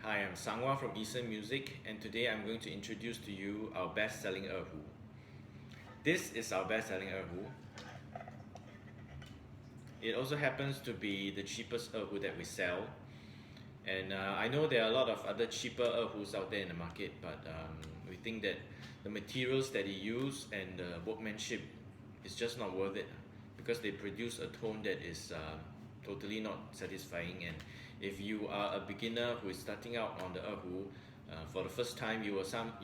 Hi, I'm Sangwa from Eason Music, and today I'm going to introduce to you our best-selling Erhu. This is our best-selling Erhu. It also happens to be the cheapest Erhu that we sell. And I know there are a lot of other cheaper Erhus out there in the market, but we think that the materials that they use and the workmanship is just not worth it because they produce a tone that is totally not satisfying. And if you are a beginner who is starting out on the Erhu for the first time, you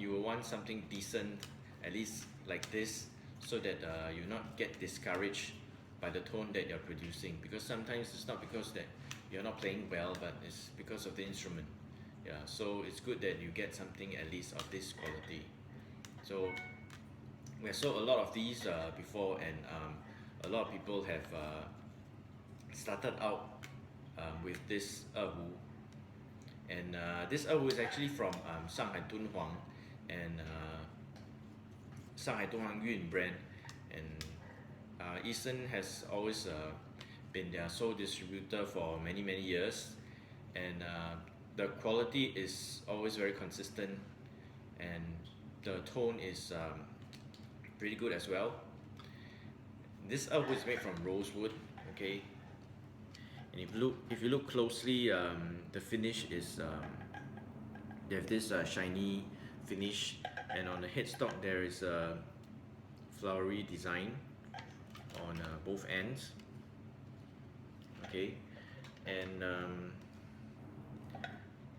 will want something decent, at least like this, so that you not get discouraged by the tone that you're producing, because sometimes it's not because that you're not playing well, but it's because of the instrument. Yeah, so it's good that you get something at least of this quality. So we have sold a lot of these before, and a lot of people have started out with this Erhu. And this Erhu is actually from Shanghai Dunhuang and Shanghai Dunhuang Yun brand, and Eason has always been their sole distributor for many years, and the quality is always very consistent, and the tone is pretty good as well. This Erhu is made from rosewood, okay. And if you look closely, the finish is they have this shiny finish, and on the headstock there is a flowery design on both ends, okay. And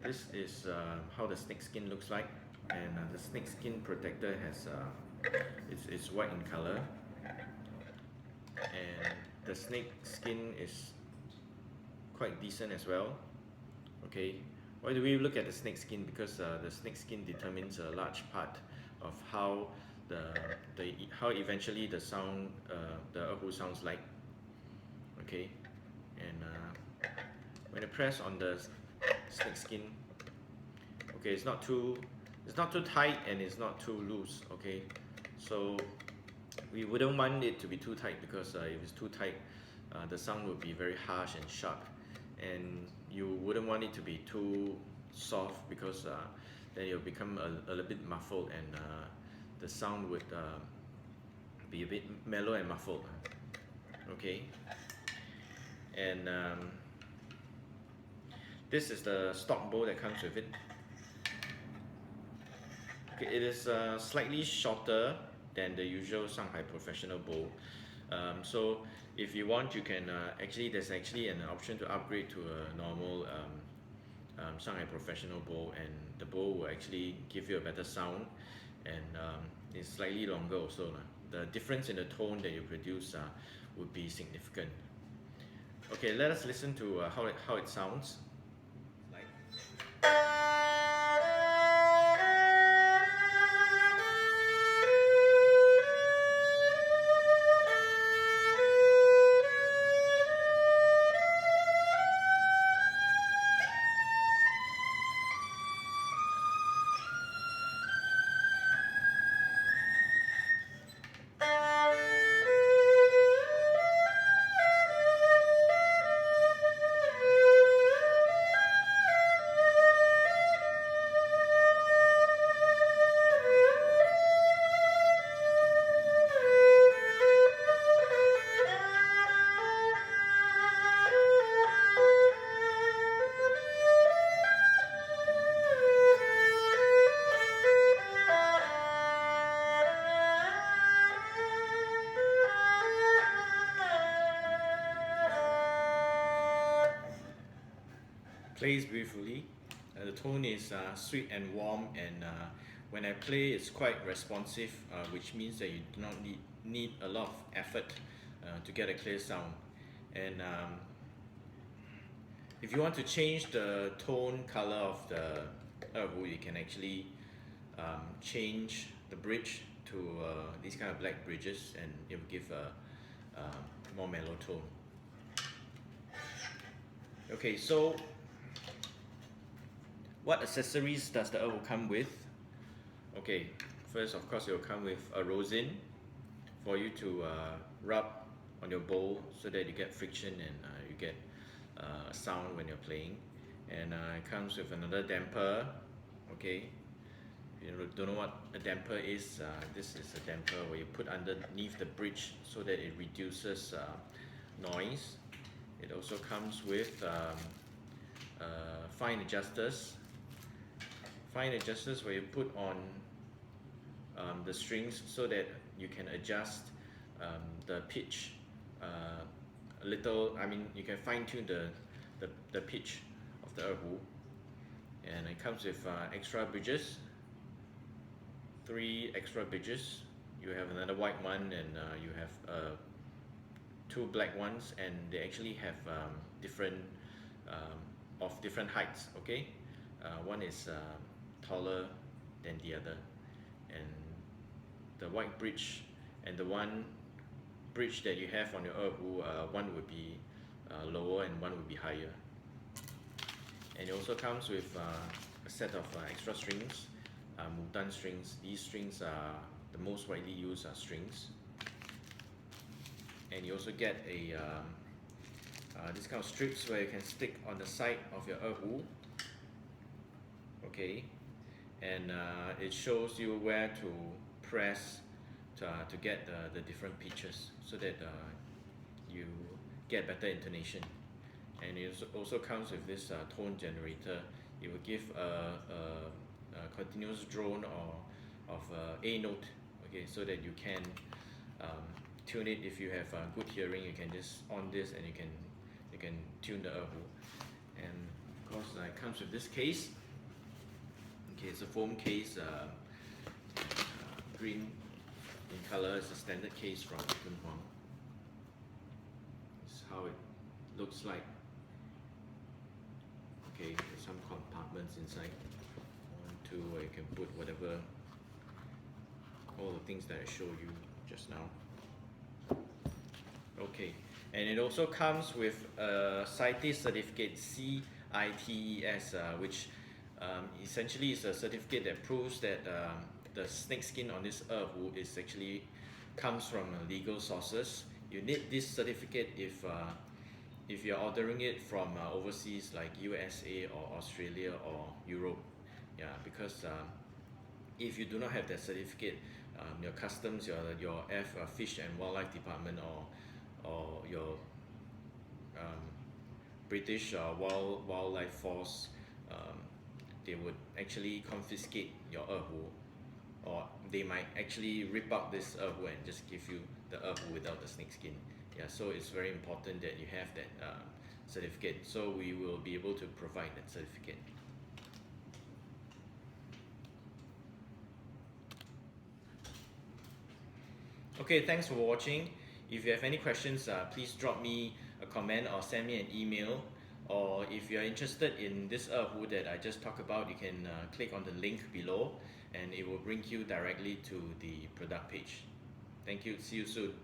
this is how the snake skin looks like, and the snake skin protector has it's white in color, and the snake skin is quite decent as well, okay. Why do we look at the snake skin? Because the snake skin determines a large part of how how eventually the sound, the Erhu sounds like, okay. And when you press on the snake skin, okay, it's not too tight and it's not too loose, okay. So we wouldn't want it to be too tight, because if it's too tight, the sound will be very harsh and sharp, and you wouldn't want it to be too soft, because then it'll become a little bit muffled, and the sound would be a bit mellow and muffled, okay. And this is the stock bowl that comes with it. Okay, it is slightly shorter than the usual Shanghai professional bowl. So if you want, you can there's actually an option to upgrade to a normal Shanghai professional bowl, and the bowl will actually give you a better sound, and it's slightly longer also. The difference in the tone that you produce would be significant. Okay, let us listen to how it sounds. Plays beautifully. The tone is sweet and warm, and when I play, it's quite responsive, which means that you do not need a lot of effort to get a clear sound. And if you want to change the tone color of the Erhu, you can actually change the bridge to these kind of black bridges, and it will give a more mellow tone. Okay, so what accessories does the Erhu come with? Okay, first of course it will come with a rosin for you to rub on your bowl so that you get friction and you get sound when you're playing. and it comes with another damper. Okay, if you don't know what a damper is, this is a damper where you put underneath the bridge so that it reduces noise. It also comes with fine adjusters where you put on the strings so that you can adjust the pitch a little. I mean, you can fine-tune the pitch of the Erhu. And it comes with extra bridges, 3 extra bridges. You have another white one, and you have 2 black ones, and they actually have different of different heights. Okay, one is taller than the other, and the white bridge and the one bridge that you have on your Erhu, one would be lower and one would be higher. And it also comes with a set of extra strings, Mutan strings. These strings are the most widely used strings. And you also get a this kind of strips where you can stick on the side of your Erhu. Okay, and it shows you where to press to get the different pitches so that you get better intonation. And it also comes with this tone generator. It will give a continuous drone of A note, okay, so that you can tune it. If you have good hearing, you can just on this and you can tune the Erhu. And of course, it comes with this case. Okay, it's a foam case, green in color. It's a standard case from Tonal. This is how it looks like. Okay, there's some compartments inside. 1, 2, where you can put whatever, all the things that I showed you just now. Okay, and it also comes with a CITES certificate, CITES, which essentially is a certificate that proves that the snake skin on this Erhu is actually comes from legal sources. You need this certificate if you're ordering it from overseas like USA or Australia or Europe. Yeah, because if you do not have that certificate, your customs, your Fish and Wildlife Department or your British Wildlife Force, they would actually confiscate your Erhu, or they might actually rip out this Erhu and just give you the Erhu without the snake skin. Yeah, so it's very important that you have that certificate. So we will be able to provide that certificate. Okay, thanks for watching. If you have any questions, please drop me a comment or send me an email. Or if you are interested in this Erhu that I just talked about, you can click on the link below and it will bring you directly to the product page. Thank you. See you soon.